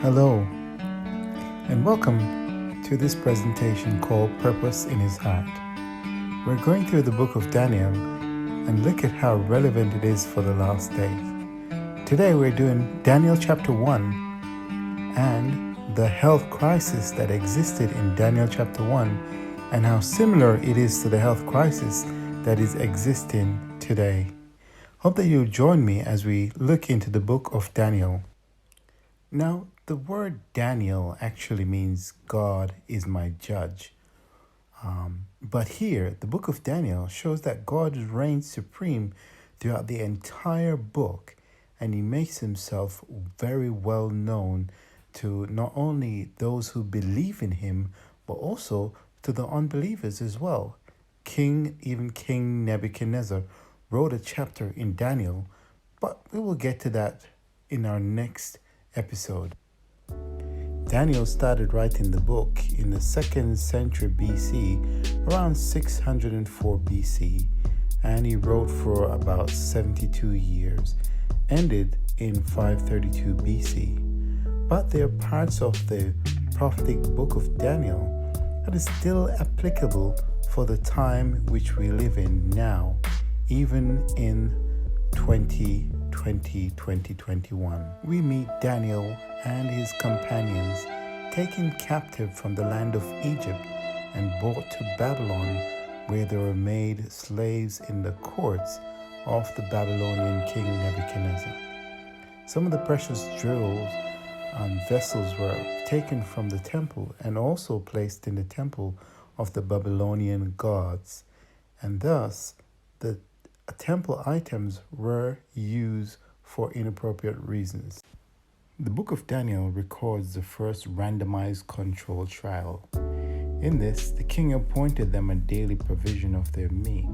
Hello, and welcome to this presentation called Purpose in His Heart. We're going through the book of Daniel and look at how relevant it is for the last days. Today we're doing Daniel chapter 1 and the health crisis that existed in Daniel chapter 1 and how similar it is to the health crisis that is existing today. Hope that you'll join me as we look into the book of Daniel. Now, the word Daniel actually means God is my judge. But here, the book of Daniel shows that God reigns supreme throughout the entire book, and he makes himself very well known to not only those who believe in him, but also to the unbelievers as well. King Nebuchadnezzar wrote a chapter in Daniel, but we will get to that in our next episode. Daniel started writing the book in the 2nd century BC, around 604 BC, and he wrote for about 72 years, ended in 532 BC. But there are parts of the prophetic book of Daniel that is still applicable for the time which we live in now, even in 2021. We meet Daniel and his companions taken captive from the land of Egypt and brought to Babylon, where they were made slaves in the courts of the Babylonian king Nebuchadnezzar. Some of the precious jewels and vessels were taken from the temple and also placed in the temple of the Babylonian gods, and thus the temple items were used for inappropriate reasons. The book of Daniel records the first randomized controlled trial. In this, the king appointed them a daily provision of their meat,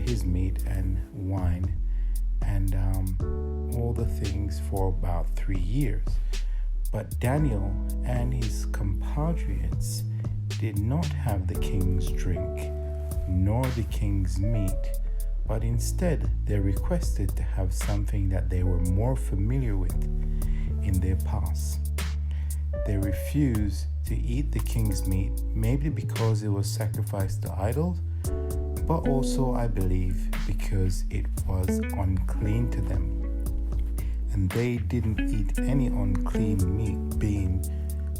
his meat and wine, and all the things for about 3 years. But Daniel and his compatriots did not have the king's drink, nor the king's meat, but instead they requested to have something that they were more familiar with in their past. They refused to eat the king's meat, maybe because it was sacrificed to idols, but also, I believe, because it was unclean to them. And they didn't eat any unclean meat, being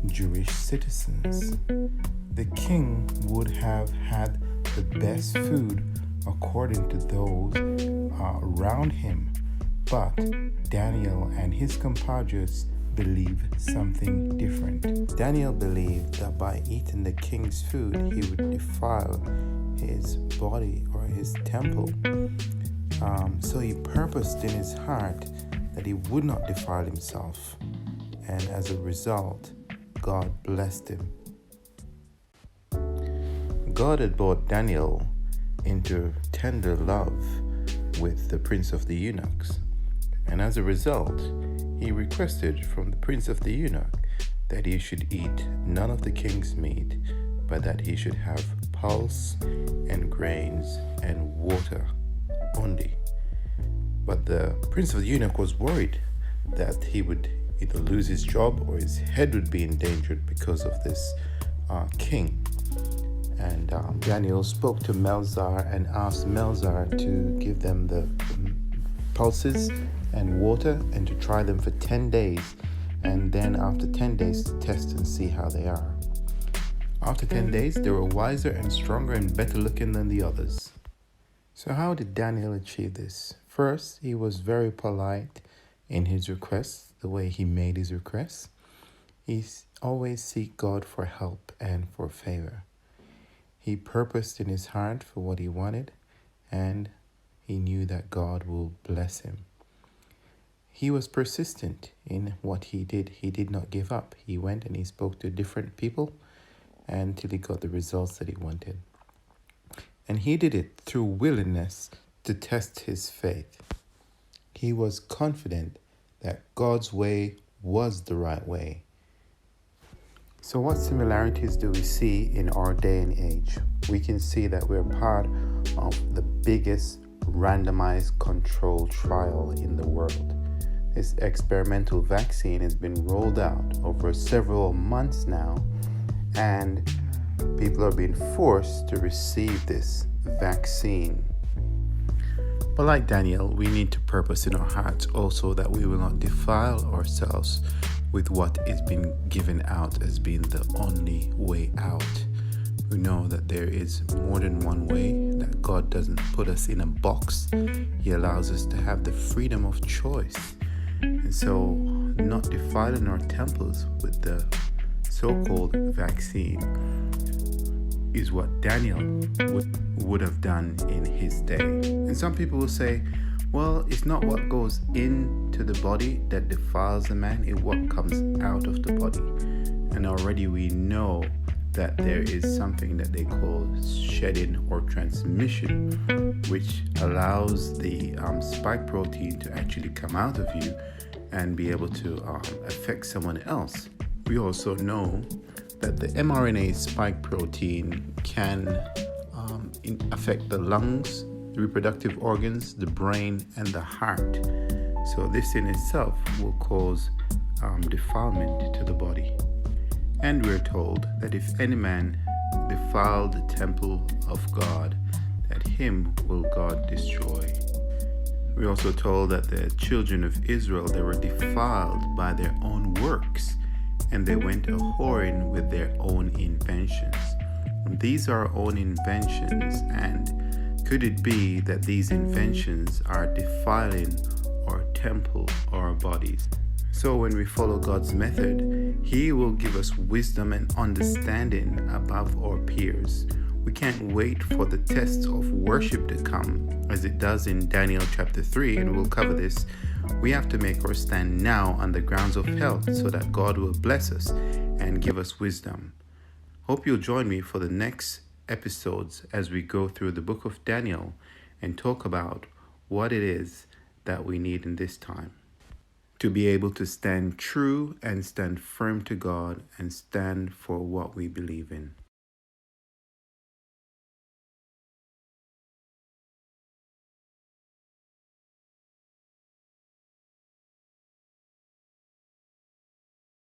Jewish citizens. The king would have had the best food according to those around him, but Daniel and his compatriots believed something different. Daniel believed that by eating the king's food, he would defile his body or his temple. So he purposed in his heart that he would not defile himself, and as a result, God blessed him. God had brought Daniel into tender love with the prince of the eunuchs, and as a result, he requested from the prince of the eunuch that he should eat none of the king's meat, but that he should have pulse and grains and water only. But the prince of the eunuch was worried that he would either lose his job or his head would be endangered because of this king. And Daniel spoke to Melzar and asked Melzar to give them the pulses and water and to try them for 10 days. And then after 10 days to test and see how they are. After 10 days, they were wiser and stronger and better looking than the others. So how did Daniel achieve this? First, he was very polite in his requests, the way he made his requests. He always seek God for help and for favor. He purposed in his heart for what he wanted, and he knew that God will bless him. He was persistent in what he did. He did not give up. He went and he spoke to different people until he got the results that he wanted. And he did it through willingness to test his faith. He was confident that God's way was the right way. So what similarities do we see in our day and age? We can see that we're part of the biggest randomized controlled trial in the world. This experimental vaccine has been rolled out over several months now, and people are being forced to receive this vaccine. But like Daniel, we need to purpose in our hearts also that we will not defile ourselves with what is being given out as being the only way out. We know that there is more than one way, that God doesn't put us in a box. He allows us to have the freedom of choice. And so, not defiling our temples with the so-called vaccine is what Daniel would have done in his day. And some people will say, well, it's not what goes into the body that defiles a man, it's what comes out of the body. And already we know that there is something that they call shedding or transmission, which allows the spike protein to actually come out of you and be able to affect someone else. We also know that the mRNA spike protein can affect the lungs, the reproductive organs, the brain, and the heart. So this in itself will cause defilement to the body. And we're told that if any man defile the temple of God, that him will God destroy. We're also told that the children of Israel, they were defiled by their own works, and they went a-whoring with their own inventions. And these are our own inventions, and could it be that these inventions are defiling our temple or our bodies? So when we follow God's method, He will give us wisdom and understanding above our peers. We can't wait for the tests of worship to come, as it does in Daniel chapter 3, and we'll cover this. We have to make our stand now on the grounds of health so that God will bless us and give us wisdom. Hope you'll join me for the next episodes as we go through the book of Daniel and talk about what it is that we need in this time to be able to stand true and stand firm to God and stand for what we believe in.